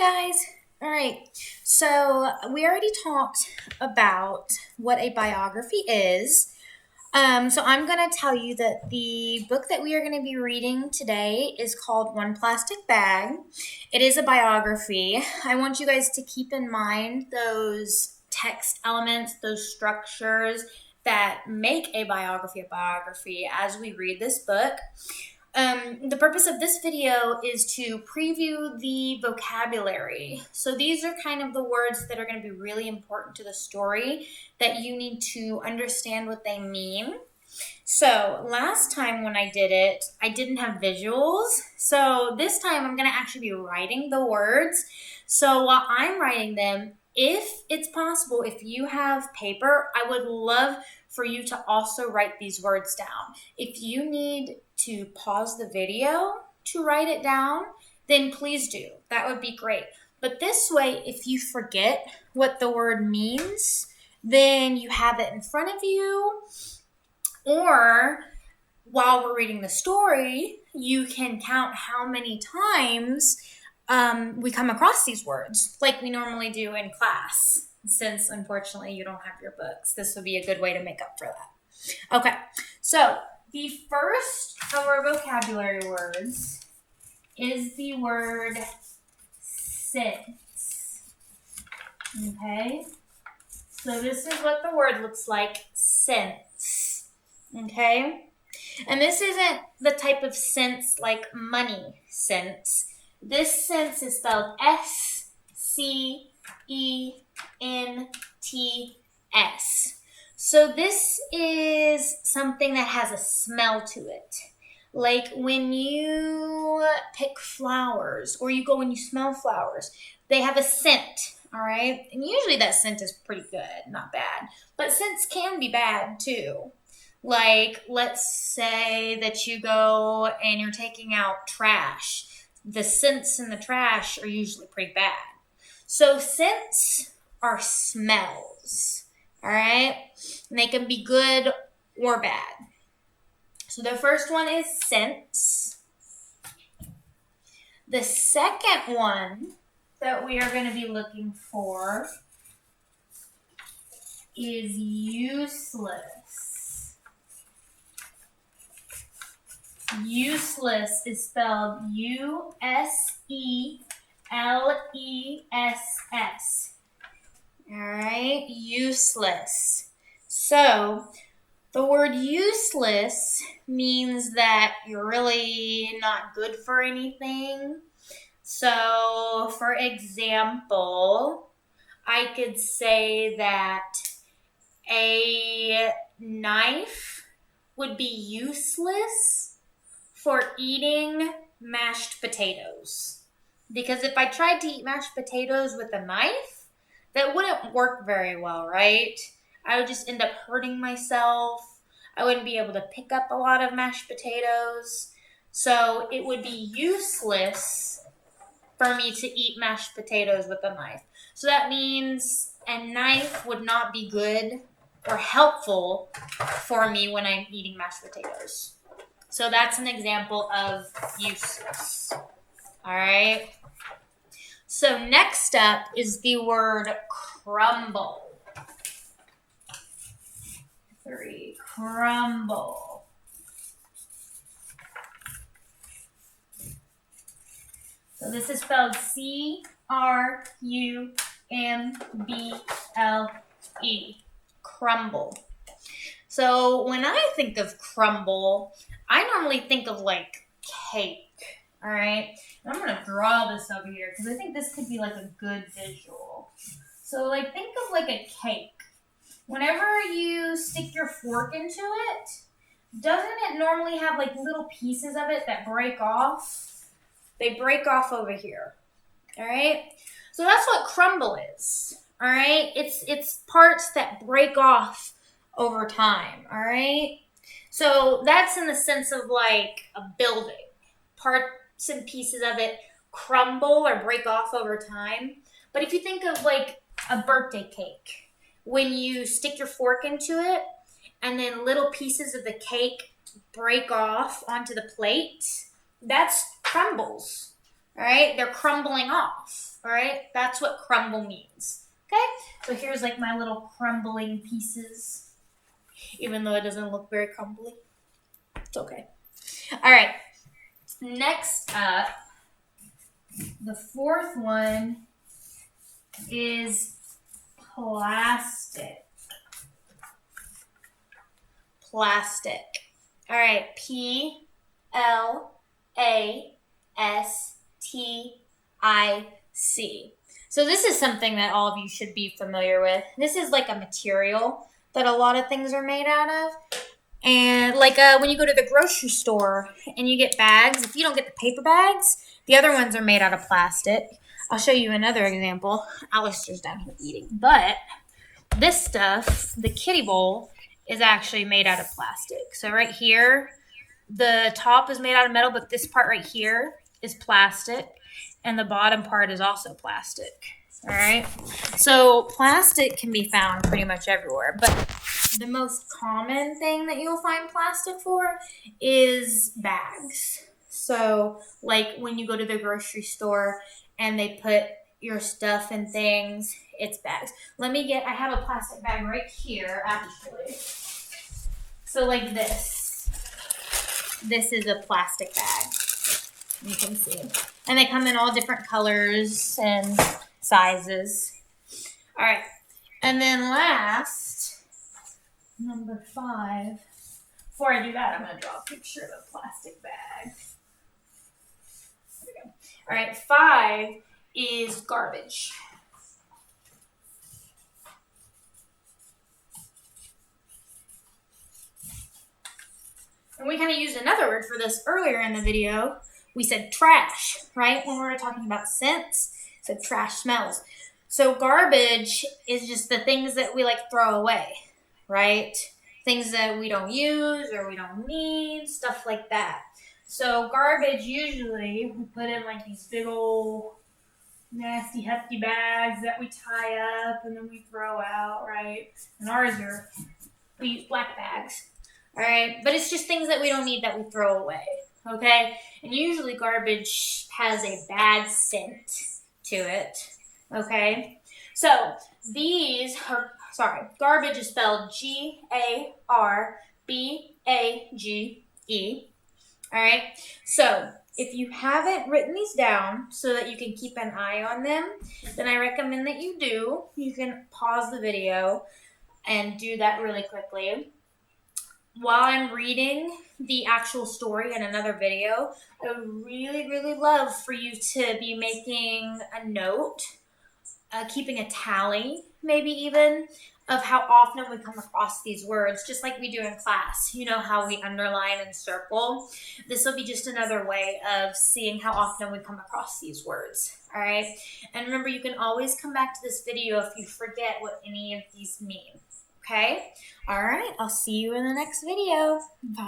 Guys. All right. So we already talked about what a biography is. So I'm going to tell you that the book that we are going to be reading today is called One Plastic Bag. It is a biography. I want you guys to keep in mind those text elements, those structures that make a biography as we read this book. The purpose of this video is to preview the vocabulary. So these are kind of the words that are going to be really important to the story that you need to understand what they mean. So last time when I did it, I didn't have visuals. So this time I'm going to actually be writing the words. So while I'm writing them, if it's possible, if you have paper, I would love for you to also write these words down. If you need to pause the video to write it down, then please do. That would be great. But this way, if you forget what the word means, then you have it in front of you. Or while we're reading the story, you can count how many times we come across these words, like we normally do in class. Since unfortunately you don't have your books, this would be a good way to make up for that. Okay, so the first of our vocabulary words is the word since. Okay, so this is what the word looks like, since. Okay, and this isn't the type of sense like money sense. This sense is spelled S-C-E-N-T-S. So this is something that has a smell to it. Like when you pick flowers or you go and you smell flowers, they have a scent, all right? And usually that scent is pretty good, not bad. But scents can be bad too. Like, let's say that you go and you're taking out trash. The scents in the trash are usually pretty bad. So scents are smells, all right? And they can be good or bad. So the first one is scents. The second one that we are going to be looking for is useless. Useless is spelled U-S-E-L-E-S-S. All right, useless. So the word useless means that you're really not good for anything. So, for example, I could say that a knife would be useless for eating mashed potatoes. Because if I tried to eat mashed potatoes with a knife, that wouldn't work very well, right? I would just end up hurting myself. I wouldn't be able to pick up a lot of mashed potatoes. So it would be useless for me to eat mashed potatoes with a knife. So that means a knife would not be good or helpful for me when I'm eating mashed potatoes. So that's an example of useless. All right. So next up is the word crumble. 3, crumble. So this is spelled C-R-U-M-B-L-E. Crumble. So when I think of crumble, I normally think of like cake. All right. And I'm going to draw this over here because I think this could be like a good visual. So like think of like a cake. Whenever you stick your fork into it, doesn't it normally have like little pieces of it that break off? They break off over here. All right. So that's what crumble is. All right. It's parts that break off over time. All right. So that's in the sense of like a building. Parts and pieces of it crumble or break off over time. But if you think of like a birthday cake, when you stick your fork into it and then little pieces of the cake break off onto the plate, that's crumbles. All right, they're crumbling off. All right, that's what crumble means. Okay, so here's like my little crumbling pieces, even though it doesn't look very crumbly. It's okay. All right, next up, the fourth one is plastic. Plastic. All right, PLASTIC. So this is something that all of you should be familiar with. This is like a material that a lot of things are made out of. And like when you go to the grocery store and you get bags, if you don't get the paper bags, the other ones are made out of plastic. I'll show you another example. Alistair's down here eating. But this stuff, the kiddie bowl, is actually made out of plastic. So right here, the top is made out of metal, but this part right here is plastic. And the bottom part is also plastic. All right. So plastic can be found pretty much everywhere. But the most common thing that you'll find plastic for is bags. So like when you go to the grocery store and they put your stuff and things, it's bags. I have a plastic bag right here, actually. So like this. This is a plastic bag. You can see. And they come in all different colors and sizes. All right. And then last, number 5. Before I do that, I'm going to draw a picture of a plastic bag. There we go. All right. 5 is garbage. And we kind of used another word for this earlier in the video. We said trash, right? When we were talking about scents, said trash smells. So garbage is just the things that we like throw away, right? Things that we don't use or we don't need, stuff like that. So garbage usually we put in like these big old nasty hefty bags that we tie up and then we throw out, right? And we use black bags. All right, but it's just things that we don't need that we throw away, okay? And usually garbage has a bad scent to it, okay? So garbage is spelled Garbage. All right, so if you haven't written these down so that you can keep an eye on them, then I recommend that you do. You can pause the video and do that really quickly. While I'm reading the actual story in another video, I would really, really love for you to be making a note, keeping a tally, maybe even, of how often we come across these words, just like we do in class. You know how we underline and circle? This will be just another way of seeing how often we come across these words, all right? And remember, you can always come back to this video if you forget what any of these mean. Okay? All right. I'll see you in the next video. Bye.